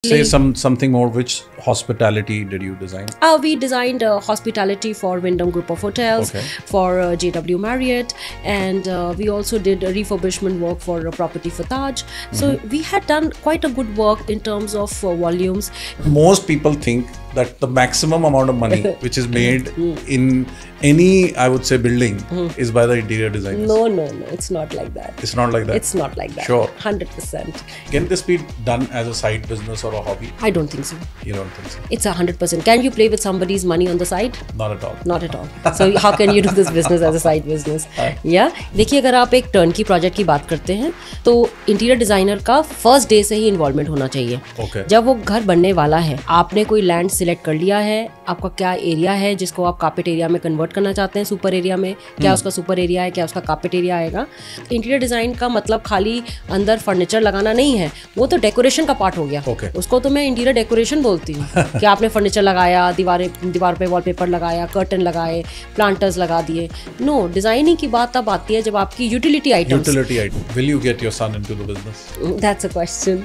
Say something more. Which hospitality did you design? We designed hospitality for Wyndham Group of Hotels, Okay. for JW Marriott, and we also did refurbishment work for a property for Taj. So we had done quite a good work in terms of volumes. Most people think that the maximum amount of money which is made in any, I would say, building is by the interior designers. No, it's not like that. It's not like that. It's not like that. Sure. 100%. Can this be done as a side business or a hobby? I don't think so. You don't think so? It's 100%. Can you play with somebody's money on the side? Not at all. Not at all. So how can you do this business as a side business? Yeah. देखिए, अगर आप एक turnkey project की बात करते हैं तो interior designer का फर्स्ट डे से ही इन्वॉल्वमेंट होना चाहिए. Okay. जब वो घर बनने वाला है, आपने कोई लैंड सिलेक्ट कर लिया है, आपका क्या एरिया है जिसको आप कार्पेट एरिया में कन्वर्ट करना चाहते हैं, सुपर एरिया में, क्या उसका सुपर एरिया है, क्या उसका कार्पेट एरिया आएगा. इंटीरियर डिजाइन का मतलब खाली अंदर फर्नीचर लगाना नहीं है, वो तो डेकोरेशन का पार्ट हो गया. Okay. उसको तो मैं इंटीरियर डेकोरेशन बोलती हूँ कि आपने फर्नीचर लगाया, दीवार पे वॉलपेपर लगाया, कर्टन लगाए, प्लांटर्स लगा दिए. नो, डिजाइनिंग की बात तब आती है जब आपकी utility items. Utility item. Will you get your son into the business? That's a question.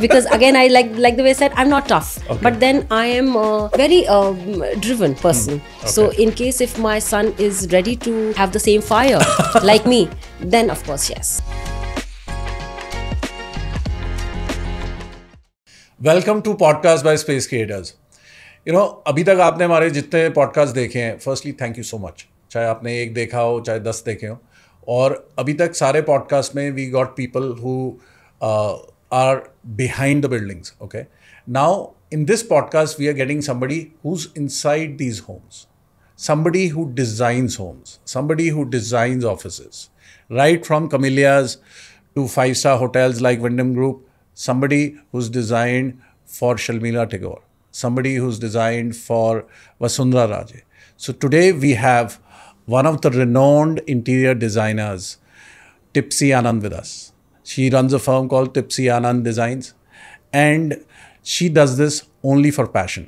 Because again, I like the way I said, I'm not tough, Okay. but then I am a very driven person. So Okay. in case if my son is ready to have the same fire like me, then of course yes. Welcome to podcast by space creators. अभी तक आपने हमारे जितने podcast देखे हैं, firstly thank you so much. चाहे आपने एक देखा हो, चाहे 10 देखे हो, और अभी तक सारे पॉडकास्ट में we got people who are behind the buildings. Okay, now in this podcast we are getting somebody who's inside these homes, somebody who designs homes, somebody who designs offices, right from camellias to 5-star hotels like Wyndham Group, somebody who's designed for Sharmila Tagore, somebody who's designed for Vasundhara Raje. So today we have one of the renowned interior designers, Tipsy Anand, with us. She runs a firm called Tipsy Anand Designs, and she does this only for passion.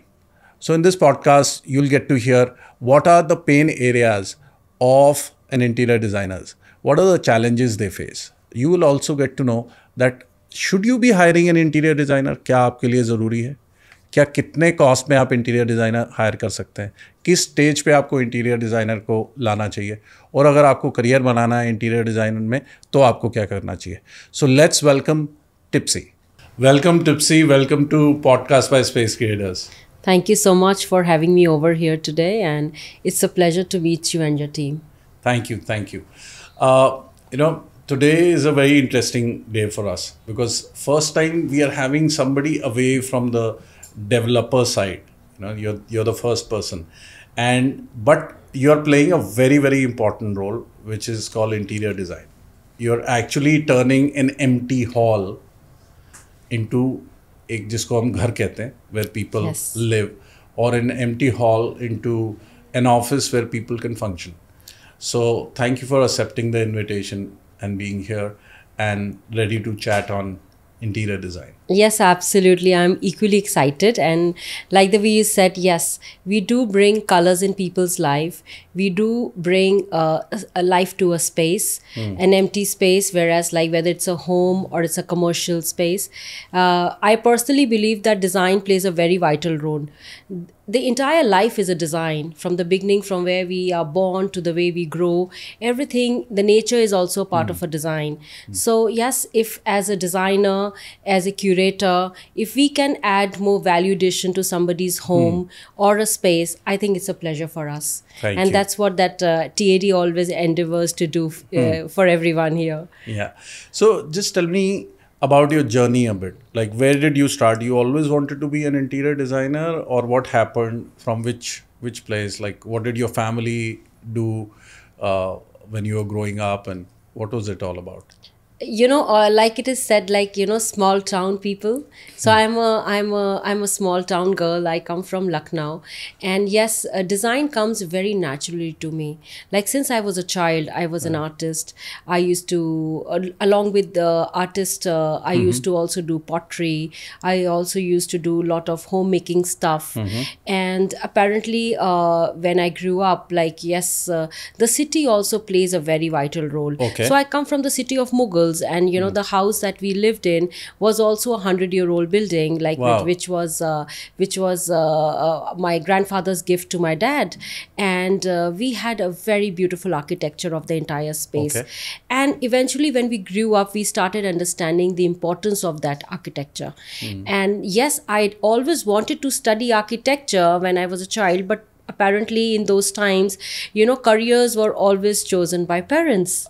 So in this podcast, you'll get to hear what are the pain areas of an interior designers, what are the challenges they face. You will also get to know that should you be hiring an interior designer, क्या आपके लिए ज़रूरी है, क्या कितने cost में आप interior designer higher कर सकते हैं, किस स्टेज पे आपको इंटीरियर डिज़ाइनर को लाना चाहिए, और अगर आपको करियर बनाना है इंटीरियर डिज़ाइनर में तो आपको क्या करना चाहिए. So let's welcome Tipsy. Welcome Tipsy, welcome to podcast by space creators. Thank you so much for having me over here today, and it's a pleasure to meet you and your team. Thank you, thank you. Today is a very interesting day for us because first time we are having somebody away from the developer side. You're the first person, but you're playing a very, very important role, which is called interior design. You're actually turning an empty hall into एक जिसको हम घर कहते हैं, where people Yes. live, or an empty hall into an office where people can function. So thank you for accepting the invitation and being here and ready to chat on interior design. Yes, absolutely. I'm equally excited. And like the way you said, yes, we do bring colors in people's life. We do bring a life to a space, an empty space, whereas like whether it's a home or it's a commercial space. I personally believe that design plays a very vital role. The entire life is a design, from the beginning, from where we are born to the way we grow. Everything, the nature is also part of a design. So yes, if as a designer, as a curator, if we can add more value addition to somebody's home or a space, I think it's a pleasure for us. Thank and you. that's what that TAD always endeavors to do for everyone here. Yeah. So just tell me about your journey a bit. Like, where did you start? You always wanted to be an interior designer, or what happened? From which place? Like, what did your family do when you were growing up, and what was it all about? Like it is said, like, small town people. So I'm a small town girl. I come from Lucknow, and yes, design comes very naturally to me. Like since I was a child, I was an artist. I used to, along with the artist, I used to also do pottery. I also used to do a lot of homemaking stuff. And apparently, when I grew up, like yes, the city also plays a very vital role. Okay. So I come from the city of Mughal. temples, and the house that we lived in was also a 100-year-old building, like Wow. which was my grandfather's gift to my dad, and we had a very beautiful architecture of the entire space. Okay. And eventually, when we grew up, we started understanding the importance of that architecture. And yes, I'd always wanted to study architecture when I was a child, but apparently in those times, careers were always chosen by parents.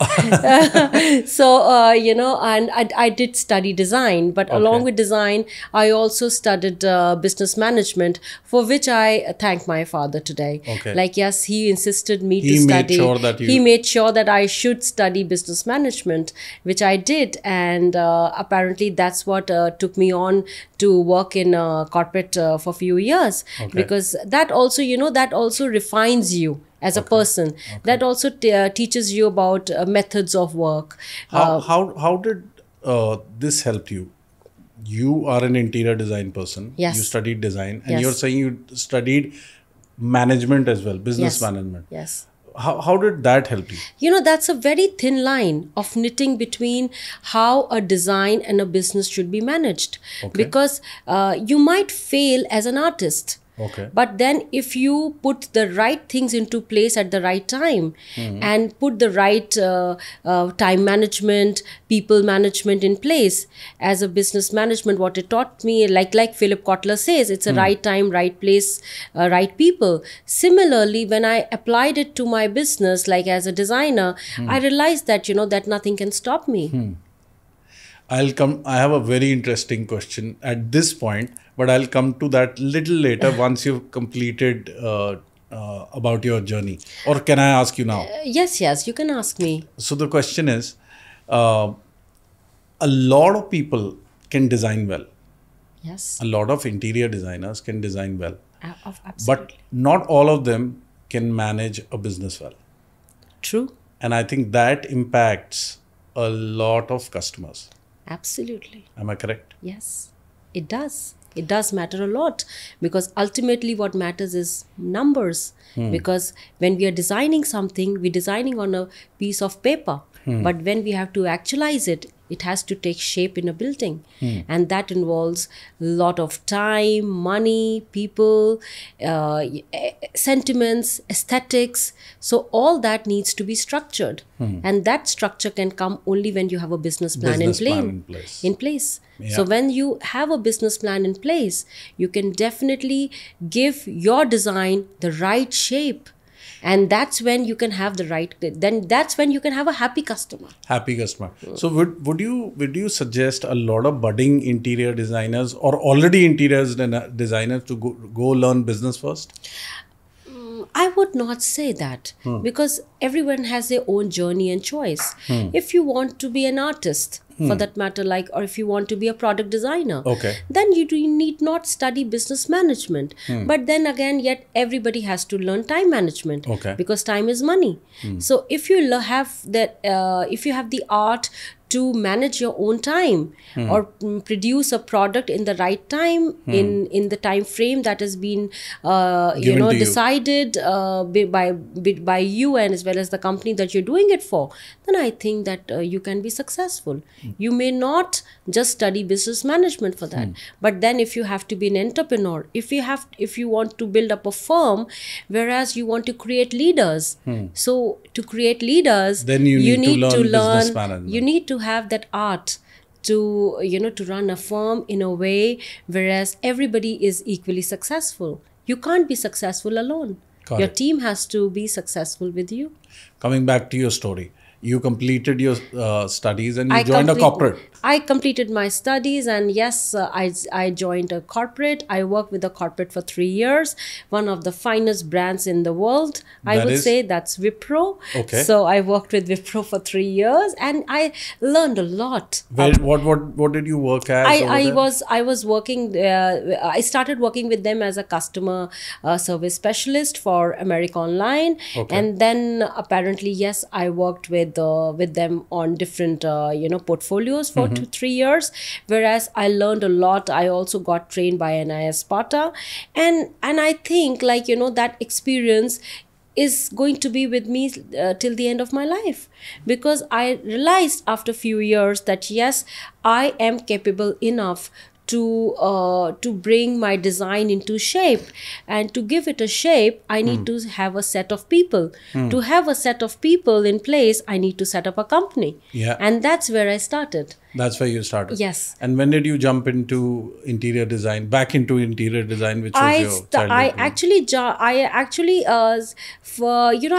So and I did study design, but along with design, I also studied business management, for which I thank my father today. Okay. Like, yes, he insisted me He to made study. sure that you- He made sure that I should study business management, which I did. And apparently that's what took me on to work in corporate for a few years. Okay. Because that also, that also refines you as a person. That also teaches you about methods of work. How did this help you? You are an interior design person. Yes. You studied design, and Yes. you're saying you studied management as well, business Yes. management. Yes. How did that help you? That's a very thin line of knitting between how a design and a business should be managed. Okay. Because you might fail as an artist. Okay. But then if you put the right things into place at the right time, and put the right time management, people management in place as a business management, what it taught me, like Philip Kotler says, it's a right time, right place, right people. Similarly, when I applied it to my business, like as a designer, I realized that, that nothing can stop me. I have a very interesting question at this point, but I'll come to that little later once you've completed about your journey. Or can I ask you now? Yes, you can ask me. So the question is, a lot of people can design well. Yes. A lot of interior designers can design well, Absolutely. but not all of them can manage a business well. True. And I think that impacts a lot of customers. Absolutely. Am I correct? Yes, it does. It does matter a lot, because ultimately what matters is numbers. Because when we are designing something, we're designing on a piece of paper. But when we have to actualize it, it has to take shape in a building. And that involves a lot of time, money, people, sentiments, aesthetics. So all that needs to be structured. And that structure can come only when you have a business plan Business in plan in place. So when you have a business plan in place, you can definitely give your design the right shape. And that's when you can have the right, then that's when you can have a happy customer. Happy customer. So would you suggest a lot of budding interior designers or already interior designers to go learn business first? I would not say that, because everyone has their own journey and choice. If you want to be an artist, for that matter, or if you want to be a product designer, Okay. then you need not study business management. But then again, yet everybody has to learn time management, Okay. because time is money. So if you have that, if you have the art to manage your own time, or produce a product in the right time, in the time frame that has been Given to you. decided by you, and as well as the company that you're doing it for, then I think that you can be successful. You may not just study business management for that, but then if you have to be an entrepreneur, if you want to build up a firm, whereas you want to create leaders, so to create leaders, Then you need to learn business management. you need to have that art to to run a firm in a way whereas everybody is equally successful. You can't be successful alone. Got Your it. team has to be successful with you. Coming back to your story, you completed your studies and you joined a corporate. I completed my studies, and yes, I joined a corporate. I worked with a corporate for 3 years, one of the finest brands in the world. I That would is? say that's Wipro. Okay. So I worked with Wipro for 3 years, and I learned a lot. What did you work as? over there? I was working. I started working with them as a customer service specialist for America Online, Okay. and then apparently yes, I worked with them on different portfolios for 2-3 years. Whereas I learned a lot. I also got trained by NIS Sparta, and I think that experience is going to be with me till the end of my life, because I realized after few years that yes, I am capable enough to bring my design into shape, and to give it a shape I need to have a set of people. To have a set of people in place, I need to set up a company. Yeah. And that's where I started. That's where you started. Yes. And when did you jump into interior design, back into interior design, which was your childhood I dream? actually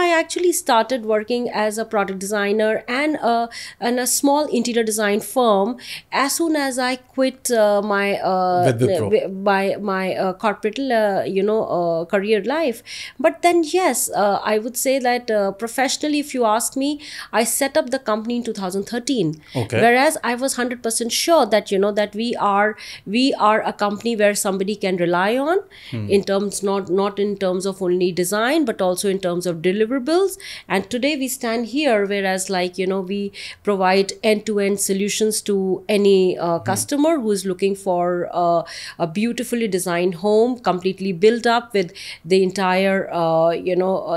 I actually started working as a product designer and a small interior design firm as soon as I quit my With Wipro. my corporate career life. But then yes, I would say that professionally, if you ask me, I set up the company in 2013. Okay. Whereas I was 100% sure that that we are a company where somebody can rely on, in terms not in terms of only design but also in terms of deliverables. And today we stand here, whereas we provide end-to-end solutions to any customer who is looking for a beautifully designed home, completely built up with the entire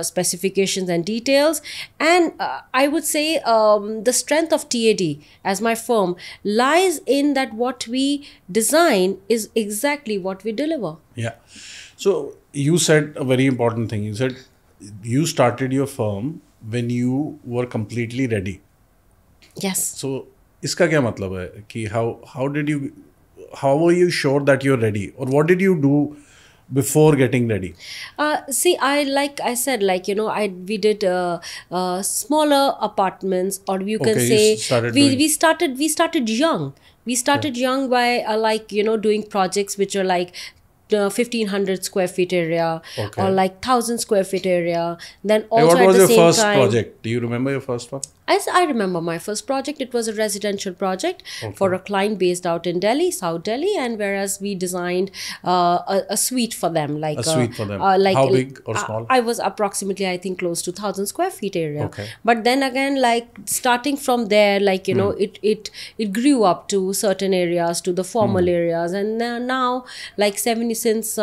specifications and details. And I would say the strength of TAD as my firm lies in that what we design is exactly what we deliver. Yeah. So you said a very important thing. You said you started your firm when you were completely ready. Yes. So इसका क्या मतलब है कि how were you sure that you're ready, or what did you do before getting ready? See, I said, we did smaller apartments, or you can Okay, say you started we started young. We started young by doing projects which are like 1,500 square feet area, Okay. or like 1,000 square feet area. Then Hey, also what at was the your same first time, project? Do you remember your first one? as I remember my first project, it was a residential project for a client based out in Delhi, South Delhi, and whereas we designed a suite for them, like A suite for them. like How big or small? I was approximately, I think, close to 1,000 square feet area. Okay. But then again, starting from there, it grew up to certain areas, to the formal areas, and now since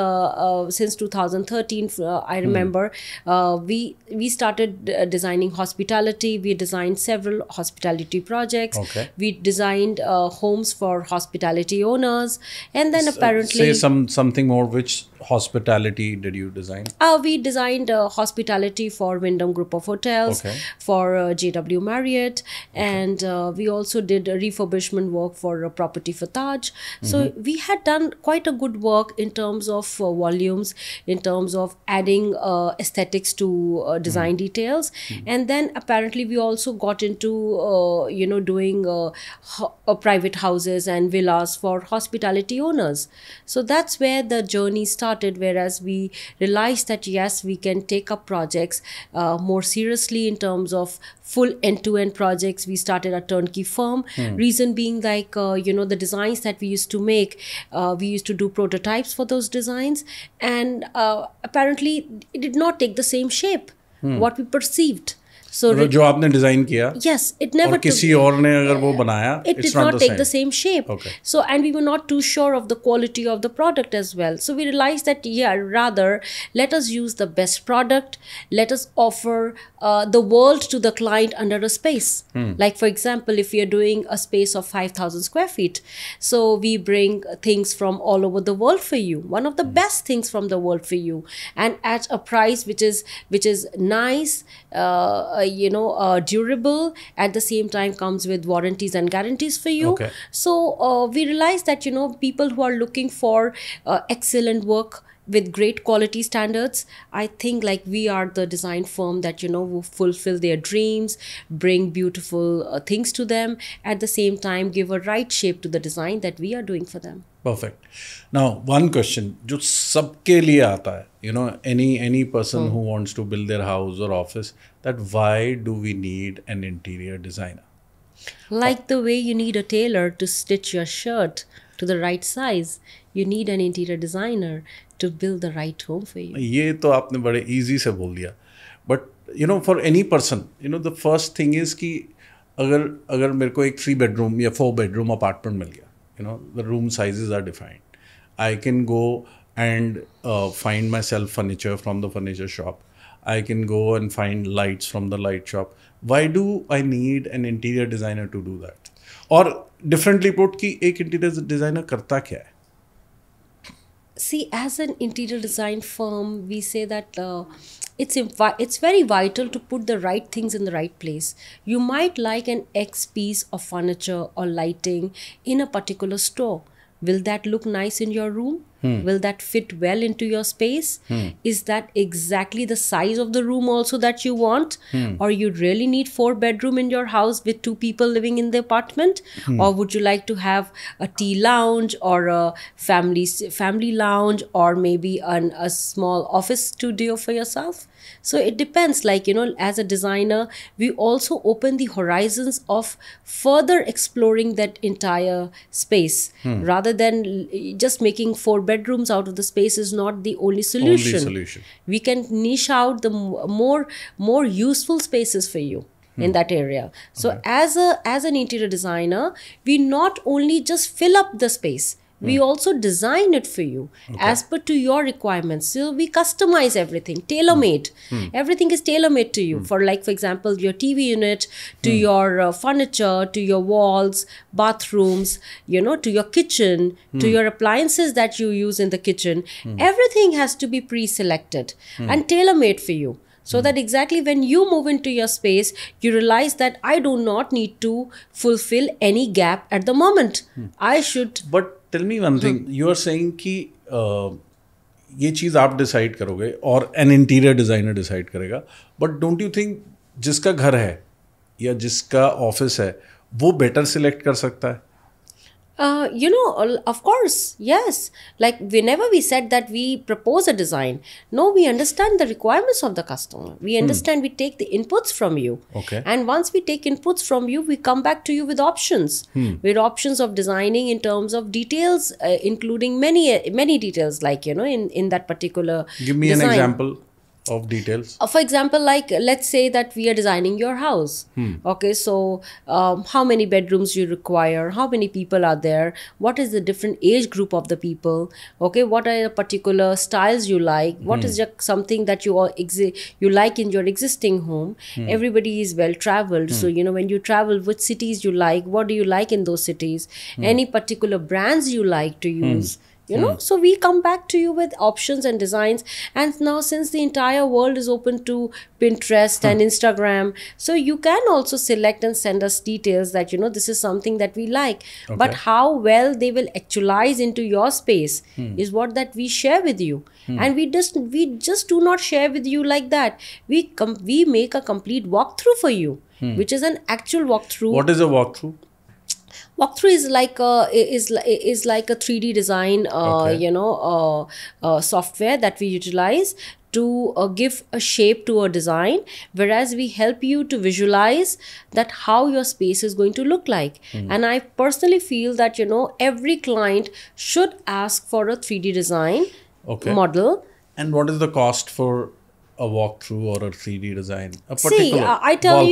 2013, I remember we started designing hospitality. We designed several hospitality projects. Okay. We designed homes for hospitality owners, and then apparently Say something more. Which hospitality did you design? we designed hospitality for Wyndham Group of Hotels, Okay. for JW Marriott, and we also did refurbishment work for a property for Taj. So we had done quite a good work in terms of volumes, in terms of adding aesthetics to design details. And then apparently we also got into doing private houses and villas for hospitality owners. So that's where the journey started, whereas we realized that yes, we can take up projects more seriously in terms of full end-to-end projects. We started a turnkey firm. Reason being, the designs that we used to make, we used to do prototypes for those designs, and apparently it did not take the same shape what we perceived. So मतलब जो आपने design किया yes, it never और किसी और ने अगर वो बनाया, it it's did not not the take same. the same shape. Okay. So, and we were not too sure of the quality of the product as well. So we realized that rather let us use the best product. Let us offer the world to the client under a space. Like for example, if we are doing a space of 5,000 square feet, so we bring things from all over the world for you. One of the best things from the world for you, and at a price which is nice, durable, at the same time comes with warranties and guarantees for you. Okay. So we realized that people who are looking for excellent work with great quality standards, I think we are the design firm that will fulfill their dreams, bring beautiful things to them, at the same time give a right shape to the design that we are doing for them. Perfect. Now, one question जो सबके लिए आता है, any person who wants to build their house or office, that why do we need an interior designer? Like the way you need a tailor to stitch your shirt to the right size, you need an interior designer to build the right home for you. ये तो आपने बड़े easy से बोल दिया. But for any person, the first thing is कि अगर मेरे को एक 3 bedroom या 4 bedroom apartment मिल गया, the room sizes are defined. I can go and find myself furniture from the furniture shop. I can go and find lights from the light shop. Why do I need an interior designer to do that? और differently put कि एक interior designer करता क्या है? See, as an interior design firm, we say that it's very vital to put the right things in the right place. You might like an X piece of furniture or lighting in a particular store. Will that look nice in your room? Will that fit well into your space? Is that exactly the size of the room also that you want? Or you really need 4 bedroom in your house with 2 people living in the apartment? Or would you like to have a tea lounge or a family lounge, or maybe a small office studio for yourself? So it depends. Like, you know, as a designer, we also open the horizons of further exploring that entire space, rather than just making 4 bedrooms out of the space is not the only solution. We can niche out the more useful spaces for you in that area. So as an interior designer, we not only just fill up the space, we also design it for you as per to your requirements. So we customize everything, tailor-made. Everything is tailor-made to you. For example, your TV unit, to your furniture, to your walls, bathrooms, you know, to your kitchen, to your appliances that you use in the kitchen. Everything has to be pre-selected and tailor-made for you. So that exactly when you move into your space, you realize that I do not need to fulfill any gap at the moment. I should... But tell me one thing, you are saying कि ये चीज़ आप decide करोगे और an interior designer decide करेगा, but don't you think जिसका घर है या जिसका ऑफिस है वो बेटर सिलेक्ट कर सकता है? You know, of course, yes. Like, whenever we said that we propose a design, no, we understand the requirements of the customer. We understand, we take the inputs from you. Okay. And once we take inputs from you, we come back to you with options. With options of designing in terms of details, including many details, like, you know, in that particular Give me design. an example of details. For example, like, let's say that we are designing your house. Okay, so how many bedrooms you require, how many people are there, what is the different age group of the people, okay, what are the particular styles you like, what is something that you like in your existing home. Everybody is well traveled, so you know, when you travel, which cities you like, what do you like in those cities, any particular brands you like to use. You know, so we come back to you with options and designs. And now, since the entire world is open to Pinterest and Instagram, so you can also select and send us details that, you know, this is something that we like. But how well they will actualize into your space is what that we share with you. And we just do not share with you like that. We make a complete walkthrough for you, which is an actual walkthrough. What is a walkthrough? Walkthrough is like a 3D design, you know, software that we utilize to give a shape to a design, whereas we help you to visualize that how your space is going to look like. And I personally feel that, you know, every client should ask for a 3D design model. And what is the cost for a walkthrough or a 3D design? See, I tell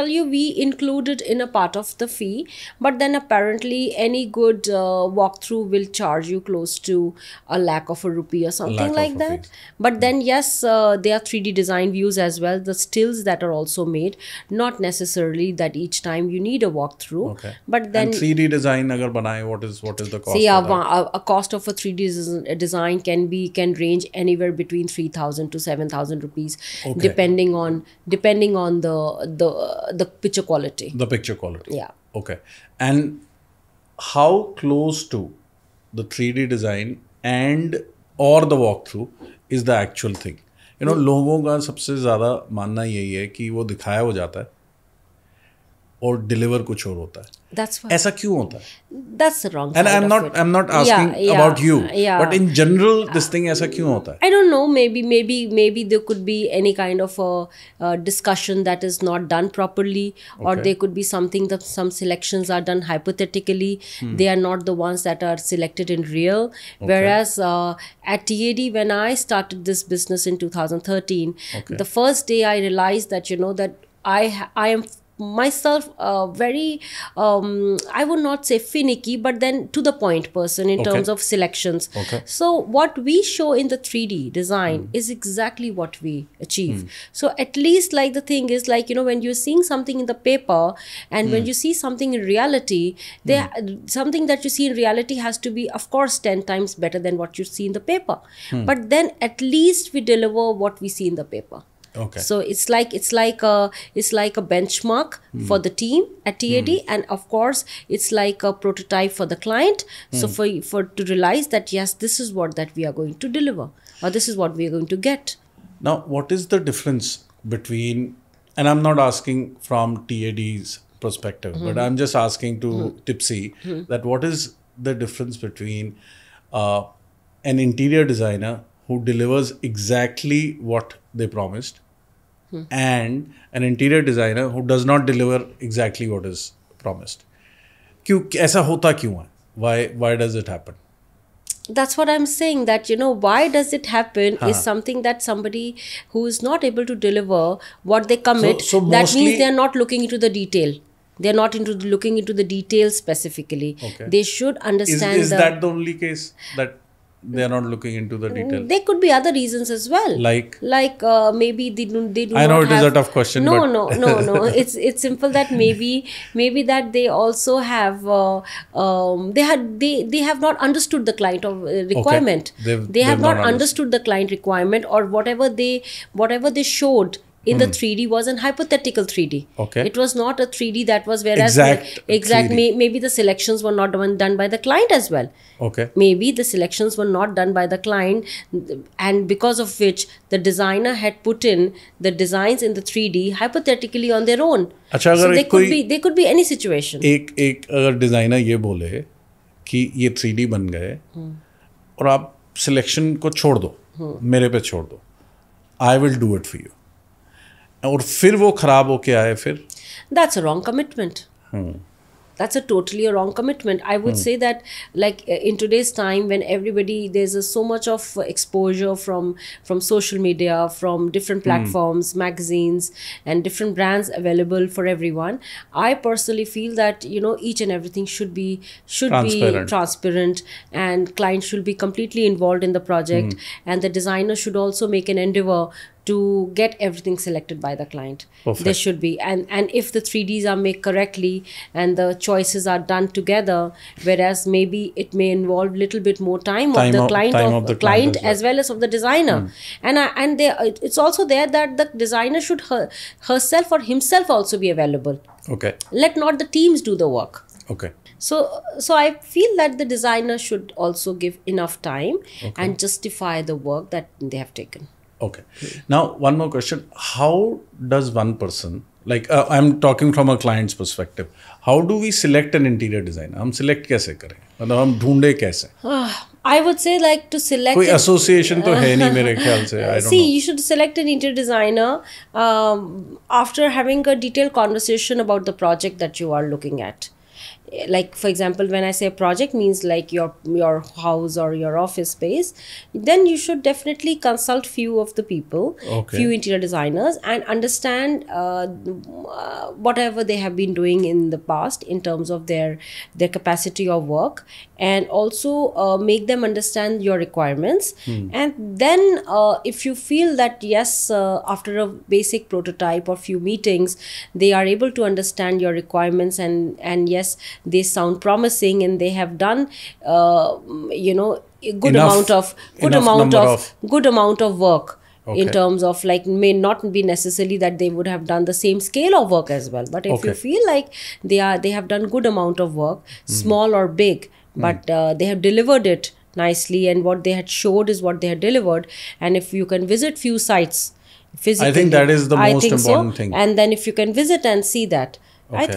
you, we include it in a part of the fee, but then apparently any good walkthrough will charge you close to ₹1,00,000 or something like that. But then yes, there are 3D design views as well, the stills that are also made. Not necessarily that each time you need a walkthrough, but then and 3D design agar banaye, what is the cost? See, a cost of a 3D design can range anywhere between 3,000 to 7,000 rupees, depending on the picture quality. The picture quality. Yeah. Okay. And how close to the 3D design and or the walkthrough is the actual thing? You know, लोगों का सबसे ज़्यादा मानना यही है कि वो दिखाया हो जाता है और डिलीवर कुछ और होता है. That's why. ऐसा क्यों होता है? That's the wrong and side I'm not asking about you, but in general this thing ऐसा क्यों होता है? I don't know, maybe there could be any kind of a discussion that is not done properly, or there could be something that some selections are done hypothetically. They are not the ones that are selected in real. Whereas at TAD, when I started this business in 2013, the first day I realized that, you know, that I am myself very, I would not say finicky, but then to the point person in terms of selections. So what we show in the 3D design is exactly what we achieve. So at least like the thing is like, you know, when you're seeing something in the paper and when you see something in reality, something that you see in reality has to be, of course, 10 times better than what you see in the paper. But then at least we deliver what we see in the paper. So it's like a benchmark for the team at TAD, and of course it's like a prototype for the client. So for to realize that yes, this is what that we are going to deliver, or this is what we are going to get. Now, what is the difference between, and I'm not asking from TAD's perspective, but I'm just asking to Tipsy that what is the difference between an interior designer who delivers exactly what they promised and an interior designer who does not deliver exactly what is promised? क्यों ऐसा होता क्यों है? Why does it happen? That's what I'm saying, that, you know, why does it happen is something that somebody who is not able to deliver what they commit, So that means they are not looking into the detail. They're not looking into the details specifically. They should understand. Is that the only case that they are not looking into the detail? There could be other reasons as well. Like maybe they do. I know it is a tough question. No, but no. It's simple that maybe that they also have they have not understood the client requirement. They have not understood the client requirement, or whatever they showed in the 3D was an hypothetical 3D. It was not a 3D that was, whereas maybe the selections were not done by the client as well. Maybe the selections were not done by the client, and because of which the designer had put in the designs in the 3D hypothetically on their own. So they could be any situation. एक अगर designer ये बोले कि ये 3D बन गए और आप सिलेक्शन को छोड़ दो, मेरे पे छोड़ दो, I will do it for you, और फिर वो खराब होके आए फिर, that's a wrong commitment. That's a totally a wrong commitment. I would say that, like, in today's time when everybody, there's so much of exposure from social media, from different platforms, magazines, and different brands available for everyone. I personally feel that, you know, each and everything should be transparent, and clients should be completely involved in the project, and the designer should also make an endeavor to get everything selected by the client. There should be, and if the 3Ds are made correctly and the choices are done together, whereas maybe it may involve little bit more time of the client as well as of the designer, and it's also there that the designer should herself or himself also be available. Let not the teams do the work. So I feel that the designer should also give enough time and justify the work that they have taken. Now, one more question. How does one person, like I'm talking from a client's perspective, how do we select an interior designer? हम select कैसे करें? मतलब हम ढूंढे कैसे? I would say, like, to select. कोई association तो है नहीं मेरे ख्याल से. I don't know. You should select an interior designer after having a detailed conversation about the project that you are looking at. Like, for example, when I say project means like your house or your office space, then you should definitely consult few of the people, few interior designers, and understand whatever they have been doing in the past in terms of their capacity of work, and also make them understand your requirements. And then if you feel that yes, after a basic prototype or few meetings, they are able to understand your requirements, and yes, they sound promising, and they have done you know, a good amount of work. In terms of, like, may not be necessarily that they would have done the same scale of work as well, but if you feel like they have done good amount of work, small or big, but they have delivered it nicely, and what they had showed is what they had delivered, and if you can visit few sites physically, I think that is the most important thing. And then if you can visit and see that, I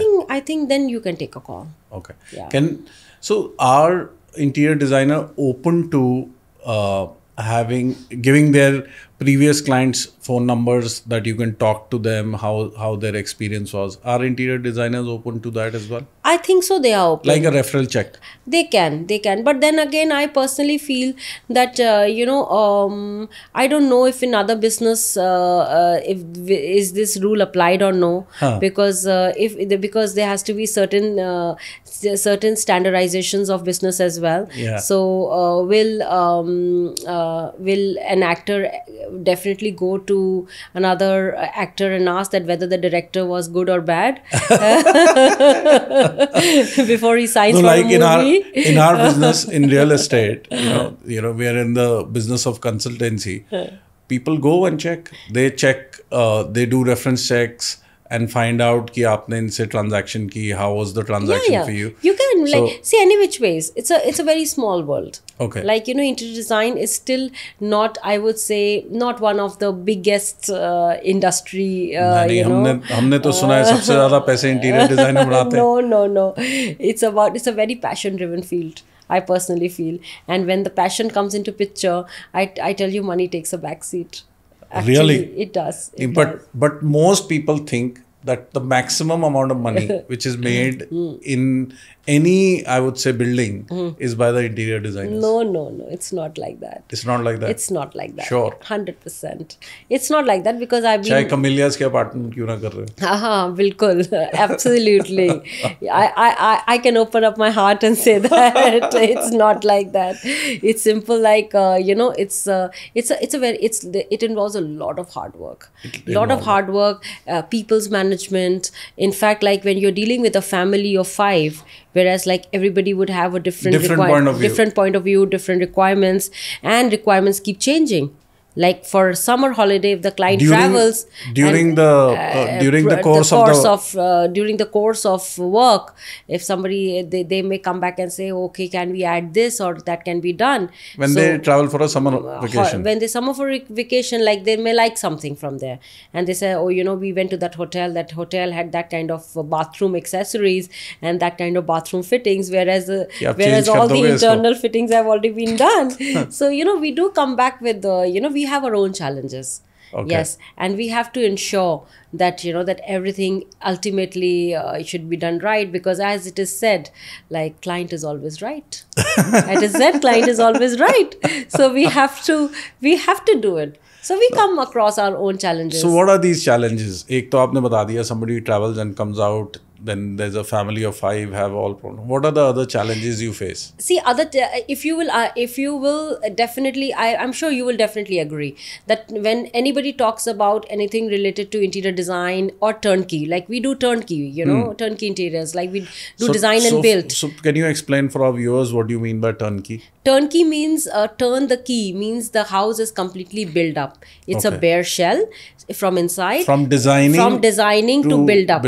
think then you can take a call. So are interior designer open to giving their previous clients' phone numbers that you can talk to them, how their experience was. Are interior designers open to that as well? I think so, they are open. Like a referral check. They can. But then again, I personally feel that, I don't know if in other business, is this rule applied or no. Because because there has to be certain standardizations of business as well. Yeah. So will an actor definitely go to another actor and ask that whether the director was good or bad before he signs for like a movie? in our business, in real estate, we are in the business of consultancy. People go and check. They check. They do reference checks and find out कि आपने इनसे transaction की, how was the transaction for you? You can see any which ways. It's a very small world. Okay. Like, interior design is still not, I would say, not one of the biggest industry. नहीं, हमने तो सुना है सबसे ज़्यादा पैसे interior designer बनाते हैं. No. It's a very passion driven field, I personally feel. And when the passion comes into picture, I tell you, money takes a back seat. Actually, really? It does. But most people think that the maximum amount of money which is made in any, I would say, building is by the interior designers. No. It's not like that. It's not like that. It's not like that. Sure. 100%. It's not like that because I've been. चाहे कमिलियास के apartment क्यों ना कर रहे हो? हाँ, बिल्कुल, absolutely. I can open up my heart and say that it's not like that. It's simple, like it involves a lot of hard work. Hard work, people's management. In fact, like when you're dealing with a family of 5. Whereas like everybody would have a different point of view, different requirements, and requirements keep changing. Like for summer holiday, if the client travels during the course of work, if somebody they may come back and say, okay, can we add this or that can be done when they travel for a summer vacation. When they summer for a vacation, like they may like something from there, and they say, oh, we went to that hotel. That hotel had that kind of bathroom accessories and that kind of bathroom fittings, whereas all the internal fittings have already been done. So we do come back with we have our own challenges. Okay. Yes, and we have to ensure that that everything ultimately should be done right, because as it is said, like, client is always right. It is said, client is always right. So we have to do it. So we come across our own challenges. So what are these challenges? एक तो आपने बता दिया, somebody travels and comes out, then there's a family of 5 have all problems. What are the other challenges you face? See, if you will definitely, I'm sure you will definitely agree that when anybody talks about anything related to interior design or turnkey, like we do turnkey, turnkey interiors, like we do design and build. So can you explain for our viewers what do you mean by turnkey? Turnkey means turn the key, means the house is completely built up. It's a bare shell from inside. From designing to build up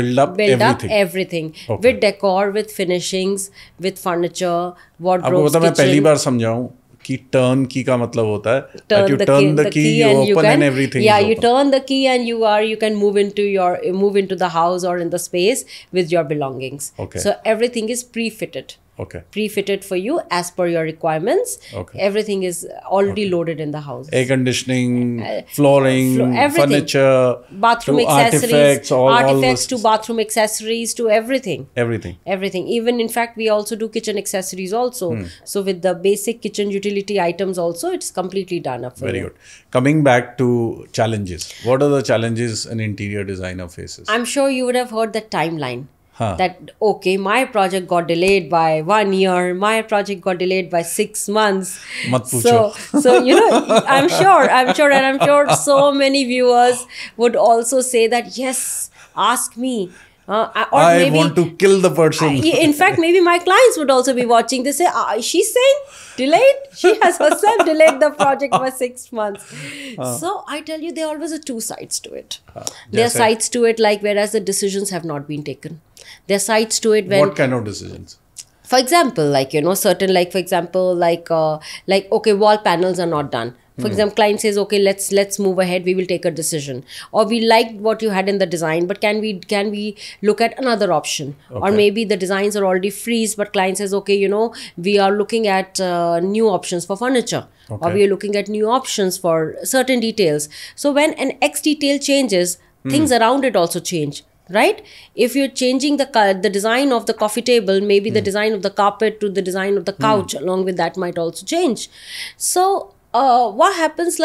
everything. Okay. With decor, with finishings, with furniture, wardrobes, kitchen. मैं पहली बार समझाऊं कि turn key का मतलब होता है that you turn the key, you open and everything. Yeah, you turn the key and you can move into the house or in the space with your belongings. Okay. So everything is pre-fitted. Okay. Pre-fitted for you as per your requirements. Okay. Everything is already loaded in the house. Air conditioning, flooring, furniture, bathroom accessories, artifacts to bathroom accessories to everything. Everything. Even in fact, we also do kitchen accessories also. So with the basic kitchen utility items also, it's completely done up for you. Very good. Coming back to challenges, what are the challenges an interior designer faces? I'm sure you would have heard the timeline. That, okay, my project got delayed by 1 year, my project got delayed by 6 months. So I'm sure so many viewers would also say that, yes, ask me. I want to kill the person. In fact, maybe my clients would also be watching. They say, she's saying delayed? She has herself delayed the project by 6 months. So I tell you, there are always 2 sides to it. There are sides to it, like, whereas the decisions have not been taken. There are sides to it when... What kind of decisions? For example, like, certain, like, for example, like, okay, wall panels are not done. For example, client says, okay, let's move ahead, we will take a decision, or we liked what you had in the design, but can we look at another option? Or maybe the designs are already freeze, but client says, okay, we are looking at new options for furniture, or we are looking at new options for certain details. So when an X detail changes, things around it also change. Right? If you're changing the design of the coffee table, maybe the design of the carpet to the design of the couch along with that might also change. So what happens,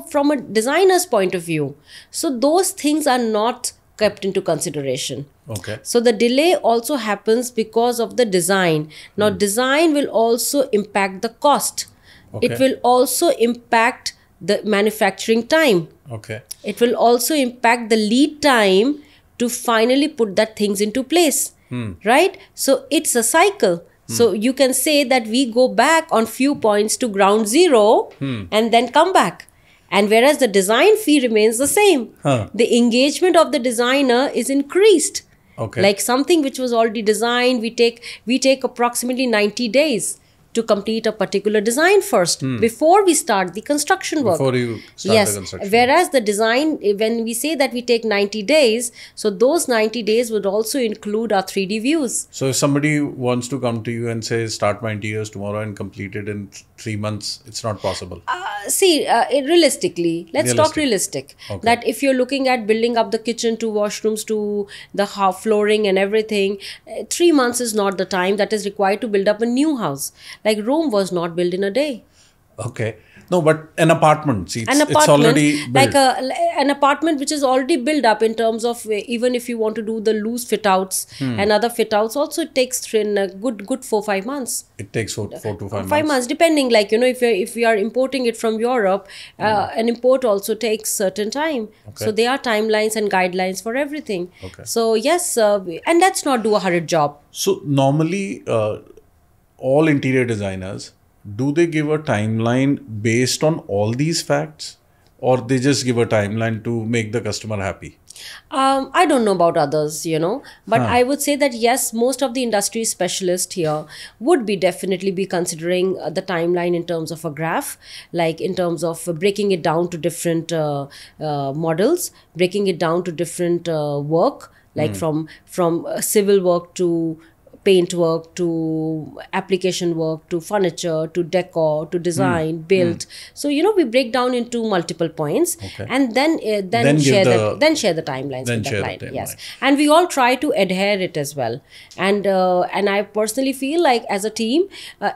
from a designer's point of view? So those things are not kept into consideration. Okay. So the delay also happens because of the design. Now, design will also impact the cost. Okay. It will also impact the manufacturing time. Okay. It will also impact the lead time to finally put that things into place, right? So it's a cycle. So you can say that we go back on few points to ground zero and then come back. And whereas the design fee remains the same, the engagement of the designer is increased. Okay. Like something which was already designed, we take approximately 90 days to complete a particular design first before we start the construction work. Before you start the construction. Whereas the design, when we say that we take 90 days, so those 90 days would also include our 3D views. So if somebody wants to come to you and say, start my interiors tomorrow and complete it in 3 months, it's not possible. Realistically, let's talk realistic. Okay. That if you're looking at building up the kitchen to washrooms to the flooring and everything, 3 months is not the time that is required to build up a new house. Like Rome was not built in a day. Okay. No, but an apartment, see, An apartment, it's already built. like an apartment which is already built up in terms of even if you want to do the loose fit outs and other fit outs, also it takes a good 4-5 months. It takes 4 to 5 months. 5 months, depending, if we are importing it from Europe, an import also takes certain time. Okay. So there are timelines and guidelines for everything. Okay. So yes, and let's not do a hurried job. So normally, all interior designers, do they give a timeline based on all these facts, or they just give a timeline to make the customer happy? I don't know about others, but I would say that yes, most of the industry specialists here would definitely be considering the timeline in terms of a graph, like in terms of breaking it down to different models, breaking it down to different work, like from civil work to paint work to application work to furniture to decor to design build. So we break down into multiple points, and then share the timelines with the client. Yes, and we all try to adhere it as well. And I personally feel like as a team,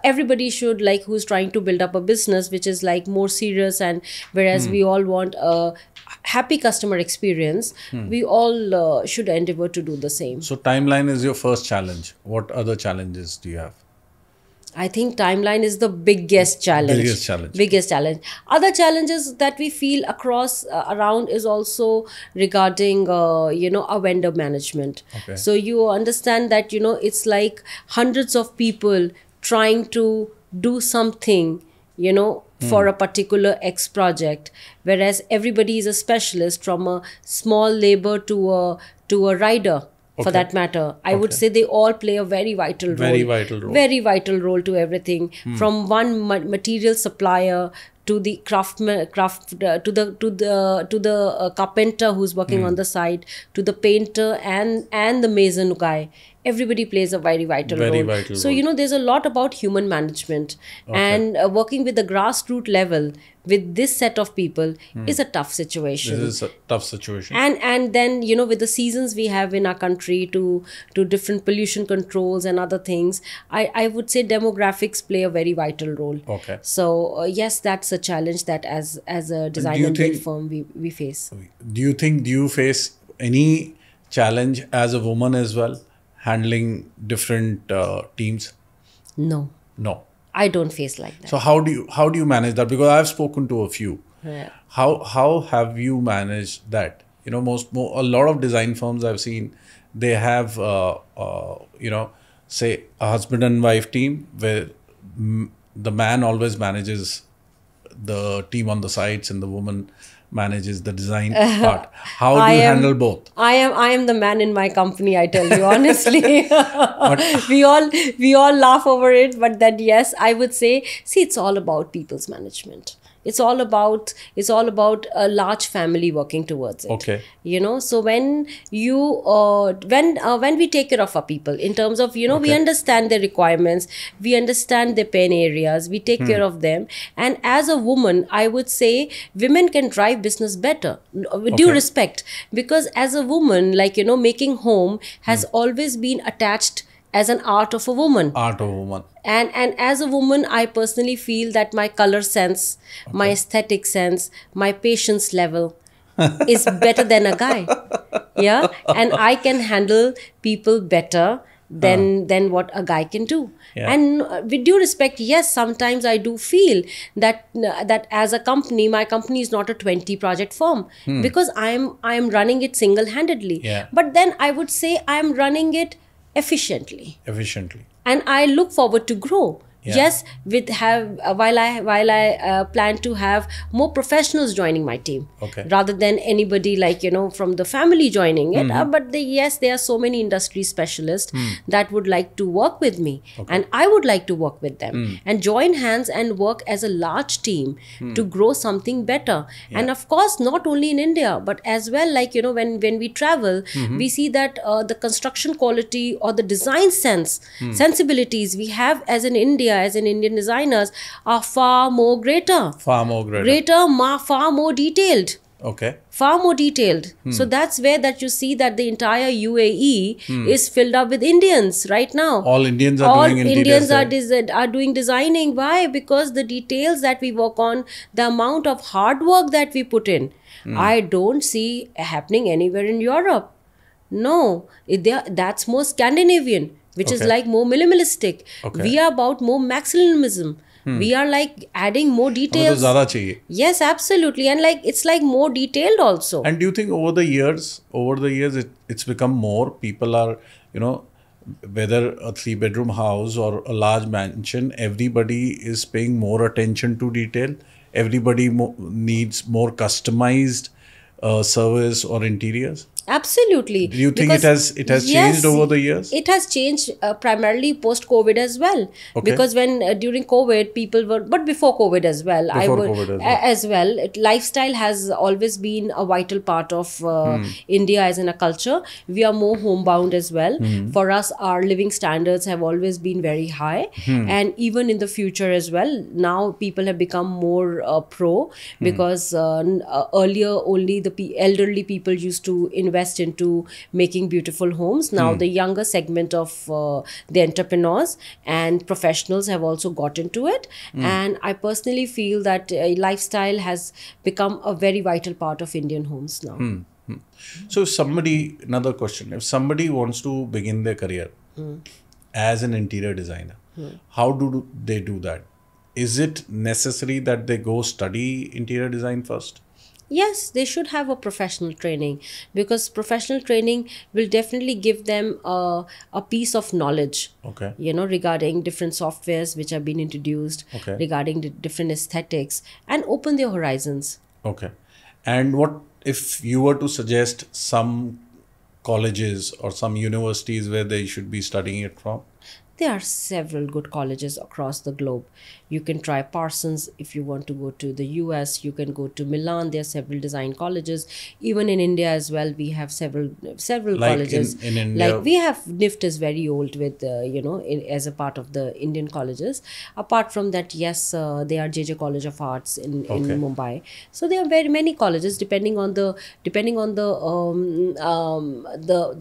everybody should, like, who's trying to build up a business which is like more serious, and whereas we all want a happy customer experience, we all should endeavor to do the same. So timeline is your first challenge. What other challenges do you have? I think timeline is the biggest challenge. Biggest challenge. Other challenges that we feel around is also regarding, our vendor management. Okay. So you understand that, it's like hundreds of people trying to do something, for a particular X project, whereas everybody is a specialist, from a small labor to a rider. For that matter, I would say they all play a very vital role. Very vital role to everything, from one material supplier to the craftsman, to the carpenter who's working on the site, to the painter and the mason guy. Everybody plays a very vital role. So there's a lot about human management, and working with the grassroots level with this set of people is a tough situation. This is a tough situation. And then with the seasons we have in our country, to different pollution controls and other things, I would say demographics play a very vital role. Okay. So yes, that's a challenge that as a design and build firm we face. Do you face any challenge as a woman as well, handling different teams? No, I don't face like that. So how do you manage that? Because I've spoken to a few. Yeah. How have you managed that? A lot of design firms I've seen, they have say a husband and wife team where the man always manages the team on the sites and the woman manages the design part. How do you handle both? I am the man in my company, I tell you honestly. we all laugh over it, but that yes, I would say, see, it's all about people's management. It's all about a large family working towards it. Okay. You know, so when you when we take care of our people in terms of, you know, we Okay. understand their requirements, we understand their pain areas, we take care of them. And as a woman, I would say women can drive business better, with due Okay. respect, because as a woman, like, you know, making home has always been attached as an art of a woman. Art of woman. And as a woman, I personally feel that my color sense, my aesthetic sense, my patience level is better than a guy. Yeah, and I can handle people better than what a guy can do. Yeah. And with due respect, yes, sometimes I do feel that that as a company, my company is not a 20 project firm, because I am running it single handedly. Yeah. But then I would say I am running it efficiently, Efficiently. and I look forward to grow. Yeah. Yes, with have while I plan to have more professionals joining my team, Okay. rather than anybody, like, you know, from the family joining it. But yes, there are so many industry specialists that would like to work with me, and I would like to work with them and join hands and work as a large team to grow something better. And of course, not only in India, but as well, like, you know, when we travel, we see that the construction quality or the design sensibilities we have as an Indian designers are far more greater. Far more greater. Far more detailed. Okay. Far more detailed. So that's where that you see that the entire UAE is filled up with Indians right now. All Indians are All doing interior Indians design. are doing designing. Why? Because the details that we work on, the amount of hard work that we put in, I don't see happening anywhere in Europe. No, that's more Scandinavian, which is Okay. like more minimalistic. Okay. We are about more maximalism. We are like adding more हमें तो details. ज़्यादा चाहिए. Yes, absolutely. And like it's like more detailed also. And do you think over the years, it's become more? People are, you know, whether a 3-bedroom house or a large mansion, everybody is paying more attention to detail. Everybody needs more customized service or interiors. Absolutely. Do you think Because- it has Yes, changed over the years? It has changed primarily post COVID as well. Okay. Because when during COVID people were, but before COVID as well, Before COVID as well. lifestyle has always been a vital part of India as in a culture. We are more homebound as well. For us, our living standards have always been very high, and even in the future as well. Now people have become more pro, because earlier only the elderly people used to invest into making beautiful homes. Now the younger segment of the entrepreneurs and professionals have also got into it, and I personally feel that lifestyle has become a very vital part of Indian homes now. So another question, if somebody wants to begin their career as an interior designer, how do they do that? Is it necessary that they go study interior design first? Yes, they should have a professional training, because professional training will definitely give them a piece of knowledge. Okay. You know, regarding different softwares which have been introduced, Okay. regarding the different aesthetics, and open their horizons. Okay. And what if you were to suggest some colleges or some universities where they should be studying it from? There are several good colleges across the globe. You can try Parsons if you want to go to the US. You can go to Milan. There are several design colleges. Even in India as well, we have several Like colleges. in India? Like we have NIFT is very old with as a part of the Indian colleges. Apart from that, yes, they are JJ College of Arts in Okay. Mumbai. So there are very many colleges depending on the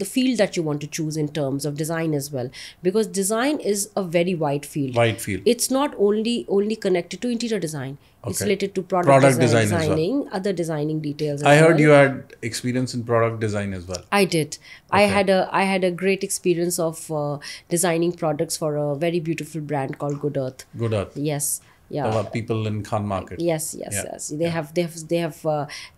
field that you want to choose in terms of design as well, because design is a very wide field. Wide field. It's not only connected to interior design. It's Okay. related to Product product design as well. designing, other designing details as I heard well. you had experience in product design as well. I did. I had a great experience of designing products for a very beautiful brand called Good Earth. Good Earth. Yes. Yeah. There were people in Khan Market. Yes. Yeah. They have What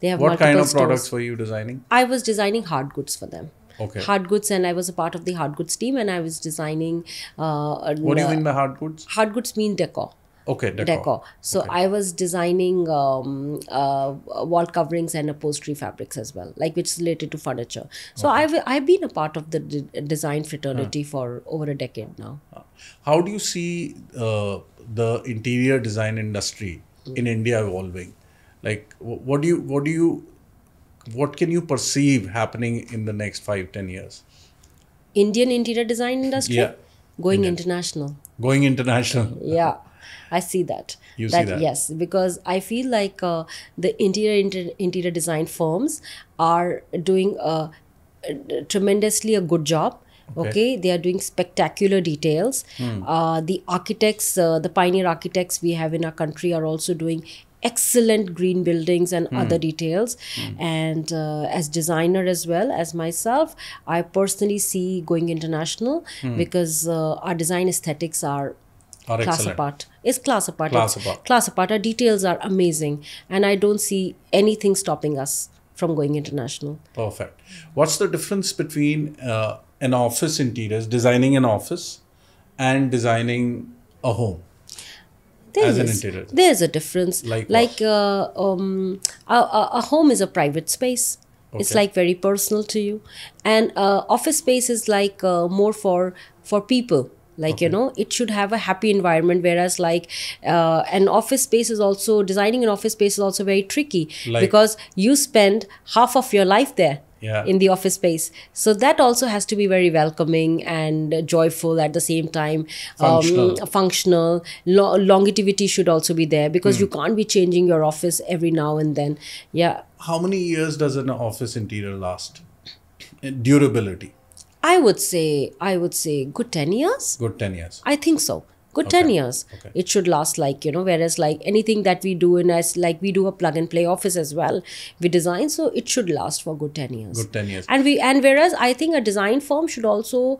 multiple kind of stores. products were you designing? I was designing hard goods for them. Okay. Hard goods, and I was a part of the hard goods team, and I was designing. What do you mean by hard goods? Hard goods mean decor. Okay, decor. So I was designing wall coverings and upholstery fabrics as well, like which is related to furniture. So I've been a part of the design fraternity for over a decade now. How do you see the interior design industry in India evolving? Like, what can you perceive happening in the next 5-10 years? Indian interior design industry? Yeah. Going Indian. international. Going international. Yeah, I see that. You see that? Yes, because I feel like the interior design firms are doing tremendously a good job. Okay, they are doing spectacular details. The architects, the pioneer architects we have in our country, are also doing excellent green buildings and other details. And as designer as well as myself, I personally see going international because our design aesthetics are class excellent. apart. It's class apart. Class It's apart. class apart. Our details are amazing, and I don't see anything stopping us from going international. Perfect. What's the difference between an office interiors, designing an office, and designing a home as an interior? There's a difference. Like a home is a private space. It's Okay. like very personal to you, and office space is like more for people. Like it should have a happy environment. Whereas like an office space is also, designing an office space is also very tricky, Like- because you spend half of your life there. Yeah. In the office space, so that also has to be very welcoming and joyful at the same time. Functional. Longevity should also be there, because you can't be changing your office every now and then. Yeah, How many years does an office interior last? Durability. I would say good 10 years. Good 10 years. I think so. Good 10 years. Okay. It should last, like, whereas like anything that we do like we do a plug and play office as well. We design, so it should last for good 10 years. Good 10 years. And whereas I think a design firm should also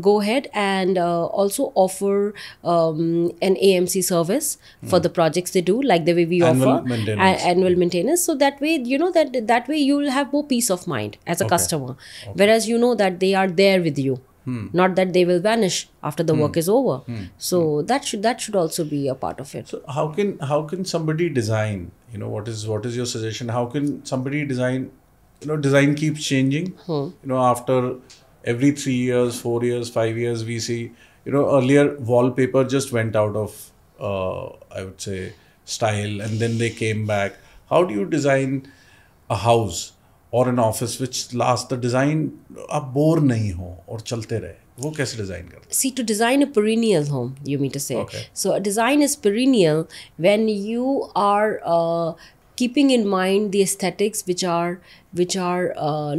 go ahead and also offer an AMC service for the projects they do, like the way we Annual offer maintenance. annual maintenance. So that way, that way you will have more peace of mind as a customer. Whereas that they are there with you. Not that they will vanish after the work is over. So that should also be a part of it. So how can somebody design? What is your suggestion? How can somebody design? Design keeps changing. After every 3 years, 4 years, 5 years, we see. Earlier wallpaper just went out of I would say style, and then they came back. How do you design a house or an office which lasts? The design आप bore नहीं हो और चलते रहे, वो कैसे design करते? See, to design a perennial home, you mean to say. Okay. So a design is perennial when you are keeping in mind the aesthetics which are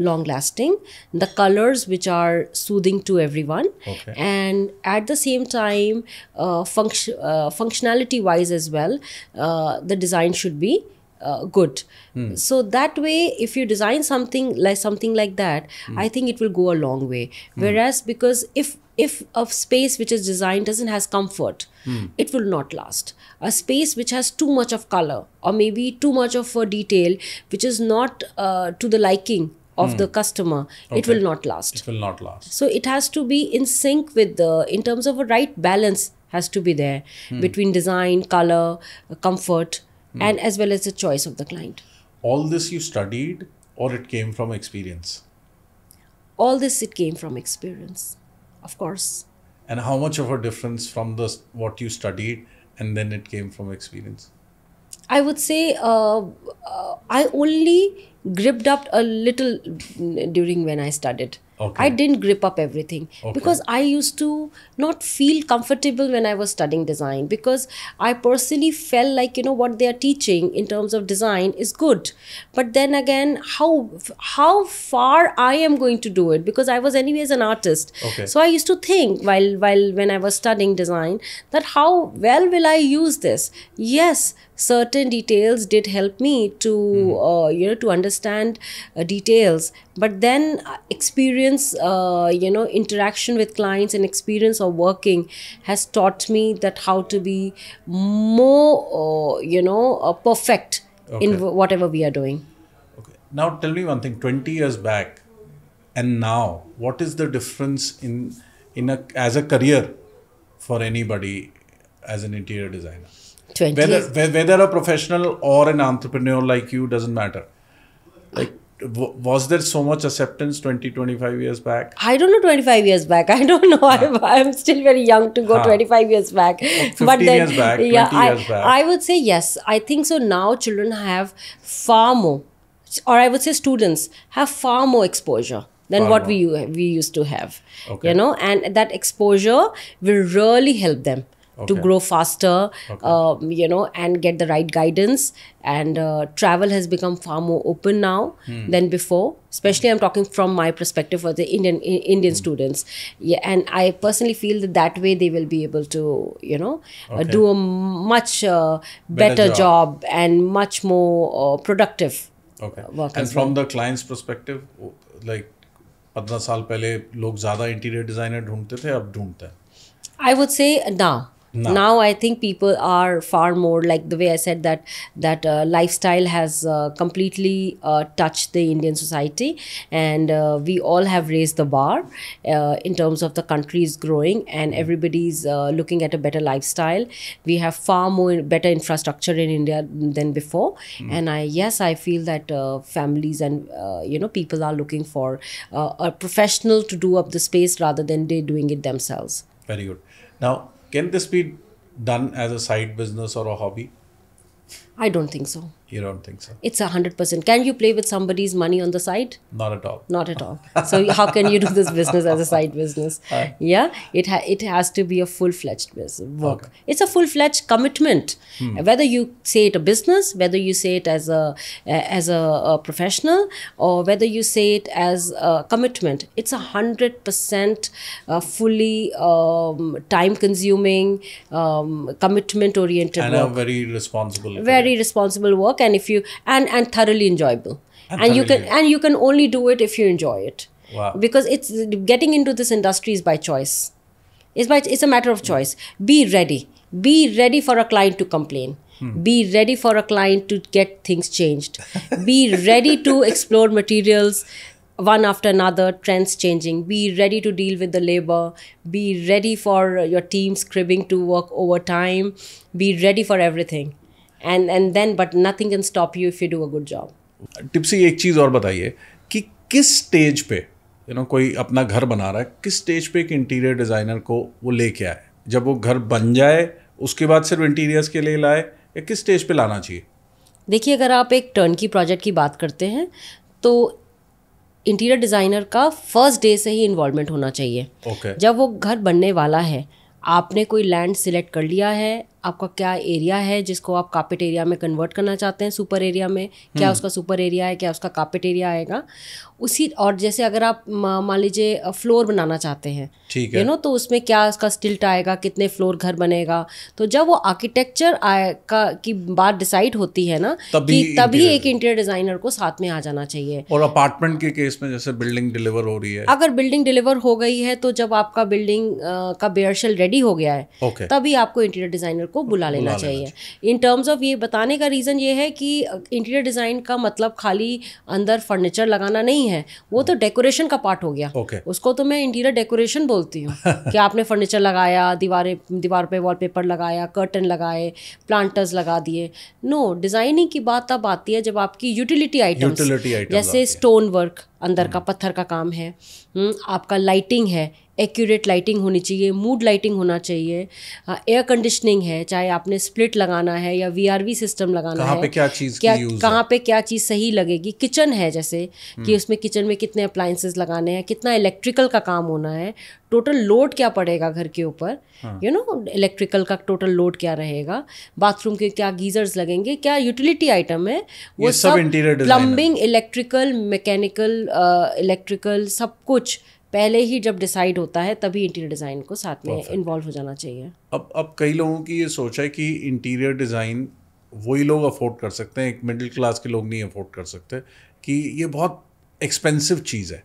long lasting, the colors which are soothing to everyone, Okay. and at the same time functionality wise as well, the design should be good. So that way, if you design something like that, I think it will go a long way. Whereas because if a space which is designed doesn't has comfort, it will not last. A space which has too much of color or maybe too much of a detail which is not to the liking of the customer, it will not last. It will not last. So it has to be in sync with in terms of a right balance has to be there between design, color, comfort, and as well as the choice of the client. All this you studied, or it came from experience? All this, it came from experience, of course. And how much of a difference from what you studied and then it came from experience? I would say I only gripped up a little during when I studied. Okay. I didn't grip up everything because I used to not feel comfortable when I was studying design, because I personally felt like what they are teaching in terms of design is good, but then again how far I am going to do it, because I was anyways an artist. Okay. So I used to think while when I was studying design that how well will I use this. Yes, certain details did help me to to understand details, but then experience interaction with clients and experience of working has taught me that how to be more perfect in whatever we are doing. Okay. Now tell me one thing, 20 years back and now, what is the difference as a career for anybody as an interior designer? 20 years. Whether a professional or an entrepreneur like you, doesn't matter. Like, Was there so much acceptance 20-25 years back? I don't know 25 years back. I don't know. I'm still very young to go 25 years back. 15 years back, 20 years back. I would say yes. I think so. Now children have far more, or I would say students have far more exposure than what we used to have. Okay. You know, and that exposure will really help them to grow faster, you know, and get the right guidance. And travel has become far more open now than before. Especially, I'm talking from my perspective for the Indian students. Yeah, and I personally feel that way they will be able to, you know, do a much better job and much more productive work. And from the client's perspective, like 15 साल पहले लोग ज़्यादा interior designer ढूंढते थे, अब ढूंढते हैं? I would say now I think people are far more, like the way I said that lifestyle has completely touched the Indian society, and we all have raised the bar in terms of the country is growing and everybody's looking at a better lifestyle. We have far more better infrastructure in India than before, and I feel that families and you know, people are looking for a professional to do up the space rather than they doing it themselves. Very good. Now, can this be done as a side business or a hobby? I don't think so. You don't think so? It's 100%. Can you play with somebody's money on the side? Not at all. Not at all. So how can you do this business as a side business? Yeah, it has to be a full-fledged business work. Okay. It's a full-fledged commitment. Whether you say it a business, whether you say it as a professional, or whether you say it as a commitment, it's 100% fully time-consuming, commitment-oriented and work. a very responsible. Very responsible work, and if you and thoroughly enjoyable, and you can only do it if you enjoy it. Wow. Because it's getting into this industry is by choice. It's a matter of choice. Be ready for a client to complain. Be ready for a client to get things changed. Be ready to explore materials one after another, trends changing. Be ready to deal with the labor. Be ready for your teams cribbing to work overtime. Be ready for everything. And then, but nothing can stop you if you do a good job. Tipsy, एक चीज़ और बताइए कि किस stage पे कोई अपना घर बना रहा है, किस स्टेज पे एक इंटीरियर डिज़ाइनर को वो लेके आए? जब वो घर बन जाए उसके बाद सिर्फ इंटीरियर्स के लिए लाए, या किस स्टेज पे लाना चाहिए? देखिए, अगर आप एक टर्नकी प्रोजेक्ट की बात करते हैं तो इंटीरियर डिज़ाइनर का फर्स्ट डे से ही इन्वॉल्वमेंट होना चाहिए. जब वो घर बनने वाला है, आपने कोई लैंड सिलेक्ट कर लिया है, आपका क्या एरिया है जिसको आप कार्पेट एरिया में कन्वर्ट करना चाहते हैं, सुपर एरिया में, क्या उसका सुपर एरिया है, क्या उसका कार्पेट एरिया आएगा उसी. और जैसे अगर आप मान लीजिए फ्लोर बनाना चाहते हैं, ठीक है, तो उसमें क्या उसका स्टिल्ट आएगा, कितने फ्लोर घर बनेगा. तो जब वो आर्किटेक्चर की बात डिसाइड होती है ना, तभी एक इंटीरियर डिजाइनर को साथ में आ जाना चाहिए. और अपार्टमेंट के केस में जैसे बिल्डिंग डिलीवर हो रही है, अगर बिल्डिंग डिलीवर हो गई है तो जब आपका बिल्डिंग का बेयरशेल रेडी हो गया है, तभी आपको इंटीरियर डिजाइनर को बुला लेना चाहिए. इन टर्म्स ऑफ ये बताने का रीज़न ये है कि इंटीरियर डिज़ाइन का मतलब खाली अंदर फर्नीचर लगाना नहीं है, वो तो डेकोरेशन का पार्ट हो गया. उसको तो मैं इंटीरियर डेकोरेशन बोलती हूँ कि आपने फर्नीचर लगाया, दीवार पे वॉलपेपर लगाया, कर्टन लगाए, प्लांटर्स लगा दिए. नो, डिज़ाइनिंग की बात तब आती है जब आपकी यूटिलिटी आइटम्स जैसे स्टोन वर्क, अंदर का पत्थर का काम है, आपका लाइटिंग है, एक्यूरेट लाइटिंग होनी चाहिए, मूड लाइटिंग होना चाहिए, एयर कंडीशनिंग है, चाहे आपने स्प्लिट लगाना है या VRV सिस्टम लगाना है, कहाँ पे क्या चीज़ सही लगेगी. किचन है जैसे कि उसमें किचन में कितने अप्लायंसेस लगाने हैं, कितना इलेक्ट्रिकल का काम होना है, टोटल लोड क्या पड़ेगा घर के ऊपर, इलेक्ट्रिकल का टोटल लोड क्या रहेगा, बाथरूम के क्या गीजर्स लगेंगे, क्या यूटिलिटी आइटम है, वो सब प्लम्बिंग, इलेक्ट्रिकल, मैकेनिकल, इलेक्ट्रिकल सब कुछ पहले ही जब डिसाइड होता है तभी इंटीरियर डिज़ाइन को साथ में इन्वॉल्व हो जाना चाहिए. अब कई लोगों की ये सोच है कि इंटीरियर डिज़ाइन वही लोग अफोर्ड कर सकते हैं, एक मिडिल क्लास के लोग नहीं अफोर्ड कर सकते, कि ये बहुत एक्सपेंसिव चीज़ है.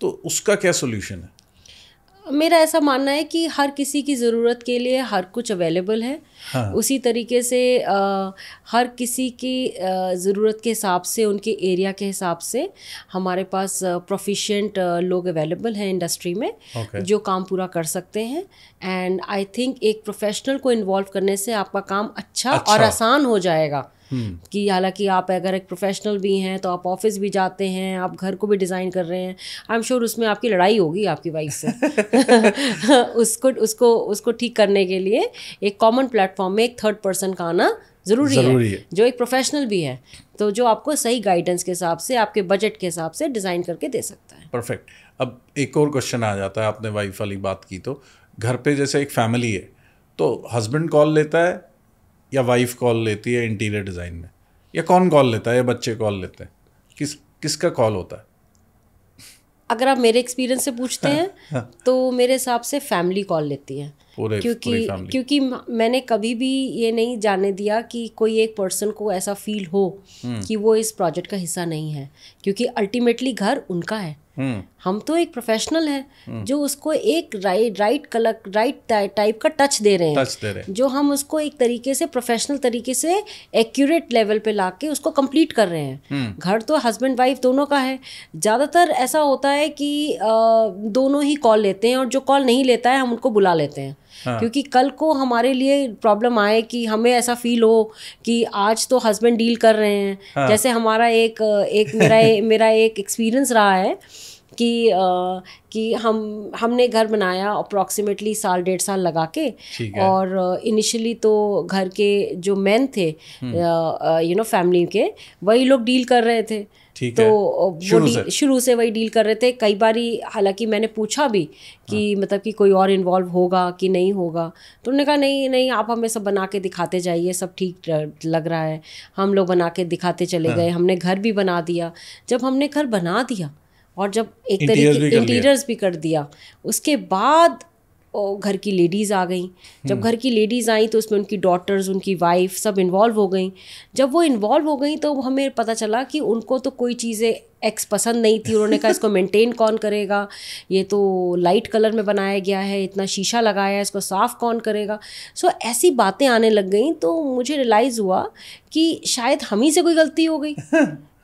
तो उसका क्या सोल्यूशन है? मेरा ऐसा मानना है कि हर किसी की ज़रूरत के लिए हर कुछ अवेलेबल है. उसी तरीके से हर किसी की ज़रूरत के हिसाब से, उनके एरिया के हिसाब से हमारे पास प्रोफिशिएंट लोग अवेलेबल हैं इंडस्ट्री में, जो काम पूरा कर सकते हैं. एंड आई थिंक एक प्रोफेशनल को इन्वॉल्व करने से आपका काम अच्छा और आसान हो जाएगा. कि हालांकि आप अगर एक प्रोफेशनल भी हैं तो आप ऑफिस भी जाते हैं, आप घर को भी डिज़ाइन कर रहे हैं, आई एम श्योर उसमें आपकी लड़ाई होगी आपकी वाइफ से उसको ठीक करने के लिए एक कॉमन प्लेटफॉर्म में एक थर्ड पर्सन का आना ज़रूरी है, जो एक प्रोफेशनल भी है, तो जो आपको सही गाइडेंस के हिसाब से, आपके बजट के हिसाब से डिज़ाइन करके दे सकता है। परफेक्ट। अब एक और क्वेश्चन आ जाता है, आपने वाइफ वाली बात की, तो घर पे जैसे एक फैमिली है तो हस्बैंड कॉल लेता है या वाइफ कॉल लेती है इंटीरियर डिज़ाइन में, या कौन कॉल लेता है, या बच्चे कॉल लेते हैं, किसका कॉल होता है? अगर आप मेरे एक्सपीरियंस से पूछते हैं तो मेरे हिसाब से फैमिली कॉल लेती है, क्योंकि मैंने कभी भी ये नहीं जाने दिया कि कोई एक पर्सन को ऐसा फील हो कि वो इस प्रोजेक्ट का हिस्सा नहीं है, क्योंकि अल्टीमेटली घर उनका है। हम तो एक प्रोफेशनल है जो उसको एक राइट टाइप का टच दे रहे हैं, जो हम उसको एक तरीके से प्रोफेशनल तरीके से एक्यूरेट लेवल पे लाके उसको कंप्लीट कर रहे हैं। घर तो हस्बैंड वाइफ दोनों का है। ज़्यादातर ऐसा होता है कि दोनों ही कॉल लेते हैं, और जो कॉल नहीं लेता है हम उनको बुला लेते हैं। क्योंकि कल को हमारे लिए प्रॉब्लम आए कि हमें ऐसा फील हो कि आज तो हस्बैंड डील कर रहे हैं। जैसे हमारा मेरा एक एक्सपीरियंस रहा है कि हमने घर बनाया अप्रॉक्सीमेटली 1.5 साल लगा के, और इनिशियली तो घर के जो मेन थे फैमिली के, वही लोग डील कर रहे थे। तो वो शुरू से वही डील कर रहे थे। कई बारी हालांकि मैंने पूछा भी कि मतलब कि कोई और इन्वॉल्व होगा कि नहीं होगा, तो उन्होंने कहा नहीं आप हमें सब बना के दिखाते जाइए, सब ठीक लग रहा है। हम लोग बना के दिखाते चले गए। हमने घर भी बना दिया। जब हमने घर बना दिया और जब एक तरीके इंटीरियर्स भी कर दिया, उसके बाद घर की लेडीज़ आ गई। जब घर की लेडीज़ आई तो उसमें उनकी डॉटर्स, उनकी वाइफ सब इन्वॉल्व हो गई। जब वो इन्वॉल्व हो गई तो हमें पता चला कि उनको तो कोई चीज़ें एक्स पसंद नहीं थी। उन्होंने कहा इसको मेंटेन कौन करेगा, ये तो लाइट कलर में बनाया गया है, इतना शीशा लगाया है, इसको साफ़ कौन करेगा। सो ऐसी बातें आने लग गई। तो मुझे रियलाइज़ हुआ कि शायद हम ही से कोई गलती हो गई,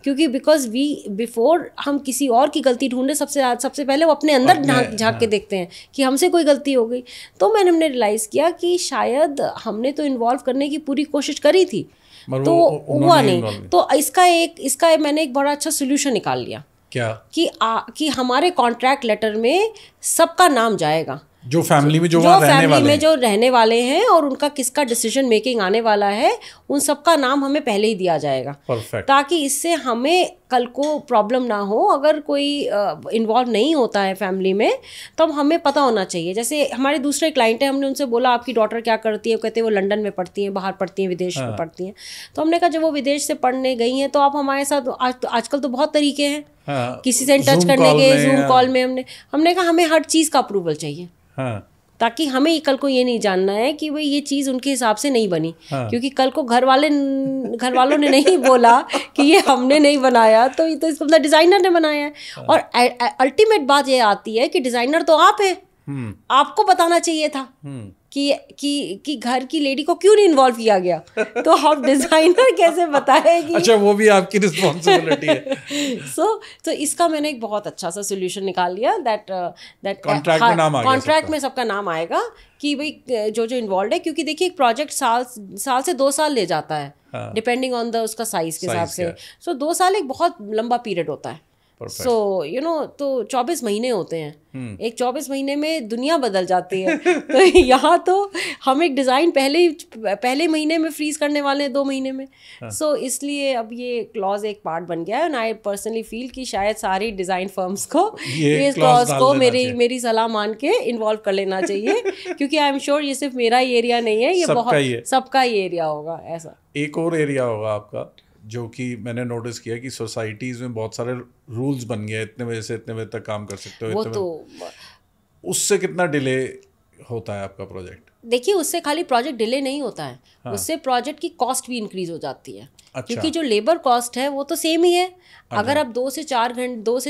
क्योंकि बिकॉज बिफोर हम किसी और की गलती ढूंढे, सबसे पहले वो अपने अंदर झांक के देखते हैं कि हमसे कोई गलती हो गई। तो हमने रियलाइज़ किया कि शायद हमने तो इन्वॉल्व करने की पूरी कोशिश करी थी, तो हुआ नहीं। तो इसका मैंने एक बड़ा अच्छा सोल्यूशन निकाल लिया। क्या? कि हमारे कॉन्ट्रैक्ट लेटर में सबका नाम जाएगा, जो फैमिली में जो रहने वाले हैं और उनका किसका डिसीजन मेकिंग आने वाला है, उन सबका नाम हमें पहले ही दिया जाएगा। Perfect. ताकि इससे हमें कल को प्रॉब्लम ना हो। अगर कोई इन्वॉल्व नहीं होता है फैमिली में, तब हमें पता होना चाहिए। जैसे हमारे दूसरे क्लाइंट हैं, हमने उनसे बोला आपकी डॉटर क्या करती है, कहते हैं वो लंदन में पढ़ती हैं, बाहर पढ़ती हैं, विदेश में पढ़ती हैं। तो हमने कहा जब वो विदेश से पढ़ने गई हैं तो आप हमारे साथ, आजकल तो बहुत तरीके हैं किसी से टच करने के, जूम कॉल में हमने कहा हमें हर चीज़ का अप्रूवल चाहिए। ताकि हमें कल को ये नहीं जानना है कि भाई ये चीज़ उनके हिसाब से नहीं बनी। क्योंकि कल को घर वालों ने नहीं बोला कि ये हमने नहीं बनाया, तो ये तो इसको मतलब डिज़ाइनर ने बनाया है। और अल्टीमेट बात ये आती है कि डिज़ाइनर तो आप हैं। आपको बताना चाहिए था कि घर की लेडी को क्यों नहीं इन्वॉल्व किया गया। तो हम डिजाइनर कैसे बताएगी? अच्छा, वो भी आपकी रिस्पॉन्सिबिलिटी है। तो इसका मैंने एक बहुत अच्छा सा सोल्यूशन निकाल लिया। दैट कॉन्ट्रैक्ट में सबका नाम आएगा कि भाई जो इन्वॉल्व है। क्योंकि देखिए एक प्रोजेक्ट साल से 2 साल ले जाता है, डिपेंडिंग ऑन उसका साइज के हिसाब से। सो 2 साल एक बहुत लंबा पीरियड होता है। सो तो 24 महीने होते हैं। एक 24 महीने में दुनिया बदल जाती है। तो यहाँ तो हम एक डिज़ाइन पहले महीने में फ्रीज करने वाले हैं, 2 महीने में। सो इसलिए अब ये क्लॉज एक पार्ट बन गया है। एंड आई पर्सनली फील कि शायद सारी डिज़ाइन फर्म्स को इस क्लॉज को मेरी सलाह मान के इन्वॉल्व कर लेना चाहिए। क्योंकि आई एम श्योर ये सिर्फ मेरा ही एरिया नहीं है, ये बहुत सबका ही एरिया होगा। ऐसा एक और एरिया होगा आपका जो कि मैंने नोटिस किया कि सोसाइटीज़ में बहुत सारे रूल्स बन गए, इतने बजे से इतने बजे तक काम कर सकते हो। वो तो उससे कितना डिले होता है आपका प्रोजेक्ट? देखिए, उससे खाली प्रोजेक्ट डिले नहीं होता है। उससे प्रोजेक्ट की कॉस्ट भी इंक्रीज हो जाती है। अच्छा। क्योंकि जो लेबर कॉस्ट है वो तो सेम ही है। अगर आप 2 से